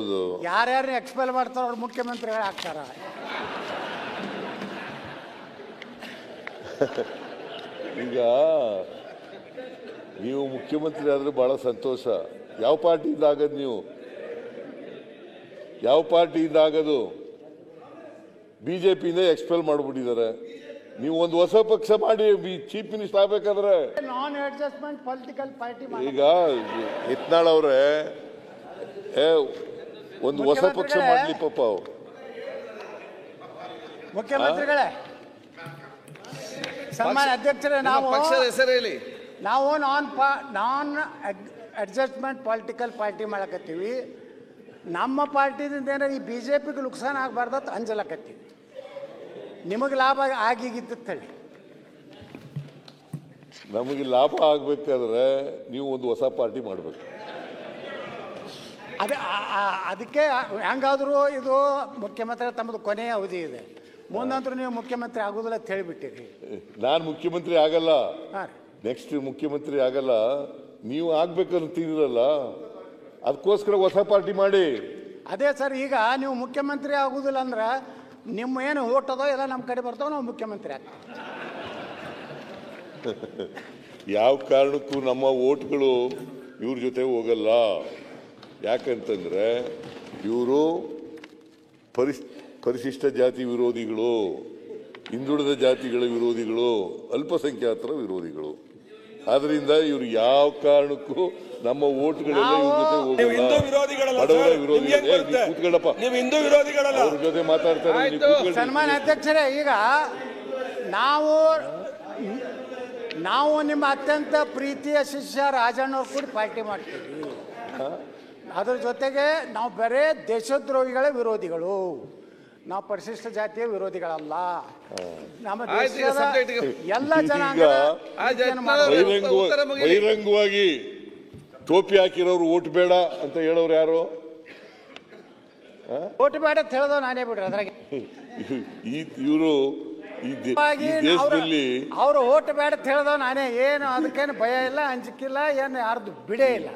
ಹೌದು. ಯಾರ್ಯಾರು ಎಕ್ಸ್ಪೆಲ್ ಮಾಡ್ತಾರೋ ಅವ್ರು ಮುಖ್ಯಮಂತ್ರಿಗಳು ಆಗ್ತಾರ. ಈಗ ನೀವು ಮುಖ್ಯಮಂತ್ರಿ ಆದ್ರೆ ಬಹಳ ಸಂತೋಷ. ಯಾವ ಪಾರ್ಟಿಯಿಂದ ಆಗದು ನೀವು? ಯಾವ ಪಾರ್ಟಿಯಿಂದ ಆಗದು? ಬಿಜೆಪಿಯಿಂದ ಎಕ್ಸ್ಪೆಲ್ ಮಾಡಿಬಿಟ್ಟಿದ್ದಾರೆ. ನೀವು ಒಂದು ಹೊಸ ಪಕ್ಷ ಮಾಡಿ ಚೀಫ್ ಮಿನಿಸ್ಟರ್ ಆಗ್ಬೇಕಾದ್ರೆ ನಾನ್ ಅಡ್ಜಸ್ಟ್ಮೆಂಟ್ ಪೊಲಿಟಿಕಲ್ ಪಾರ್ಟಿ. ಈಗ ಯತ್ನಾಳ್ ಅವರೇ ಒಂದು ಹೊಸ ಪಕ್ಷ ಮಾಡ್ಲಿ ಪಾಪ ಅವ್ರು. ಮುಖ್ಯಮಂತ್ರಿಗಳೇ, ಸನ್ಮಾನ್ಯ ಅಧ್ಯಕ್ಷರೇ, ನಾವು ಪಕ್ಷದ ಹೆಸರು ಹೇಳಿ. ನಾವು ನಾನ್ ಅಡ್ಜಸ್ಟ್ಮೆಂಟ್ ಪೊಲಿಟಿಕಲ್ ಪಾರ್ಟಿ ಮಾಡಕತ್ತೀವಿ. ನಮ್ಮ ಪಾರ್ಟಿದಿಂದ ಏನಾರ ಈ ಬಿಜೆಪಿಗೆ ನುಕ್ಸಾನ ಆಗಬಾರ್ದತ್ ಅಂಜಲಕತ್ತೀವಿ. ನಿಮಗೆ ಲಾಭ ಆಗಿಗಿತ್ತು ಹೇಳಿ. ನಮಗೆ ಲಾಭ ಆಗ್ಬೇಕಾದ್ರೆ ನೀವು ಒಂದು ಹೊಸ ಪಾರ್ಟಿ ಮಾಡಬೇಕು. ಅದಕ್ಕೆ ಹೆಂಗಾದರೂ ಇದು ಮುಖ್ಯಮಂತ್ರಿ ತಮ್ಮದು ಕೊನೆಯ ಅವಧಿ ಇದೆ, ಮುಂದಂತರೂ ನೀವು ಮುಖ್ಯಮಂತ್ರಿ ಆಗೋದಿಲ್ಲ ಅಂತ ಹೇಳಿಬಿಟ್ಟಿರಿ. ನಾನು ಮುಖ್ಯಮಂತ್ರಿ ಆಗಲ್ಲ, ಹಾಂ ರೀ, ನೆಕ್ಸ್ಟ್ ಮುಖ್ಯಮಂತ್ರಿ ಆಗಲ್ಲ. ನೀವು ಆಗ್ಬೇಕಂತೀರಲ್ಲ, ಅದಕ್ಕೋಸ್ಕರ ಹೊಸ ಪಾರ್ಟಿ ಮಾಡಿ. ಅದೇ ಸರ್, ಈಗ ನೀವು ಮುಖ್ಯಮಂತ್ರಿ ಆಗೋದಿಲ್ಲ ಅಂದ್ರೆ ನಿಮ್ಮ ಏನು ಓಟ್ ಅದೋ ಎಲ್ಲ ನಮ್ಮ ಕಡೆ ಬರ್ತಾವೆ, ನಾವು ಮುಖ್ಯಮಂತ್ರಿ ಆಗ್ತೀವಿ. ಯಾವ ಕಾರಣಕ್ಕೂ ನಮ್ಮ ಓಟ್ಗಳು ಇವ್ರ ಜೊತೆ ಹೋಗಲ್ಲ. ಯಾಕಂತಂದ್ರೆ ಇವರು ಪರಿಶಿಷ್ಟ ಜಾತಿ ವಿರೋಧಿಗಳು, ಹಿಂದುಳಿದ ಜಾತಿಗಳ ವಿರೋಧಿಗಳು, ಅಲ್ಪಸಂಖ್ಯಾತರ ವಿರೋಧಿಗಳು. ಆದ್ರಿಂದ ಇವರು ಯಾವ ಕಾರಣಕ್ಕೂ ನಮ್ಮ ಓಟ್ಗಳೆಲ್ಲ ಇವ್ರ ಜೊತೆ ಹೋಗಲ್ಲ. ಬಡವರ ವಿರೋಧಿಗಳು. ಕೂತ್ಕೊಳ್ಳಪ್ಪ, ಅವ್ರ ಜೊತೆ ಮಾತಾಡ್ತಾರೆ. ಸನ್ಮಾನ್ಯ ಅಧ್ಯಕ್ಷರೇ, ಈಗ ನಾವು ನಿಮ್ಮ ಅತ್ಯಂತ ಪ್ರೀತಿಯ ಶಿಷ್ಯ ರಾಜಣ್ಣವ್ರು ಕೂಡ ಪಾರ್ಟಿ ಮಾಡ್ತೀವಿ. ಅದ್ರ ಜೊತೆಗೆ ನಾವು ಬರೇ ದೇಶದ್ರೋಹಿಗಳ ವಿರೋಧಿಗಳು, ನಾವು ಪರಿಶಿಷ್ಟ ಜಾತಿಯ ವಿರೋಧಿಗಳಲ್ಲ. ನಮ್ಮ ದೇಶದ ಎಲ್ಲ ಜನಾಂಗ ಬಹಿರಂಗವಾಗಿ ಟೋಪಿ ಹಾಕಿರೋರು ಓಟ್ ಬೇಡ ಅಂತ ಹೇಳೋರು ಯಾರು? ಓಟ್ ಬೇಡ ಅಂತ ಹೇಳ್ದವ್ ನಾನೇ ಬಿಡ್ರಿ. ಅದ್ರಾಗ ಇವರು ದೇಶದಲ್ಲಿ ಅವರು ಓಟ್ ಬೇಡ ಅಂತ ಹೇಳ್ದವ್ ನಾನೇ. ಏನು ಅದಕ್ಕೇನು ಭಯ ಇಲ್ಲ, ಅಂಜಿಕಿಲ್ಲ, ಏನು ಯಾರ್ದು ಬಿಡೇ ಇಲ್ಲ.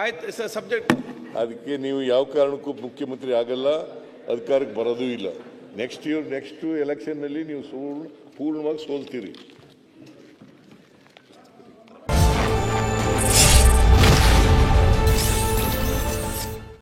ಆಯ್ತು ಸಬ್ಜೆಕ್ಟ್. ಅದಕ್ಕೆ ನೀವು ಯಾವ ಕಾರಣಕ್ಕೂ ಮುಖ್ಯಮಂತ್ರಿ ಆಗಲ್ಲ, ಅಧಿಕಾರಕ್ಕೆ ಬರೋದೂ ಇಲ್ಲ. ನೆಕ್ಸ್ಟ್ ಎಲೆಕ್ಷನ್ ನಲ್ಲಿ ನೀವು ಪೂರ್ಣವಾಗಿ ಸೋಲ್ತೀರಿ.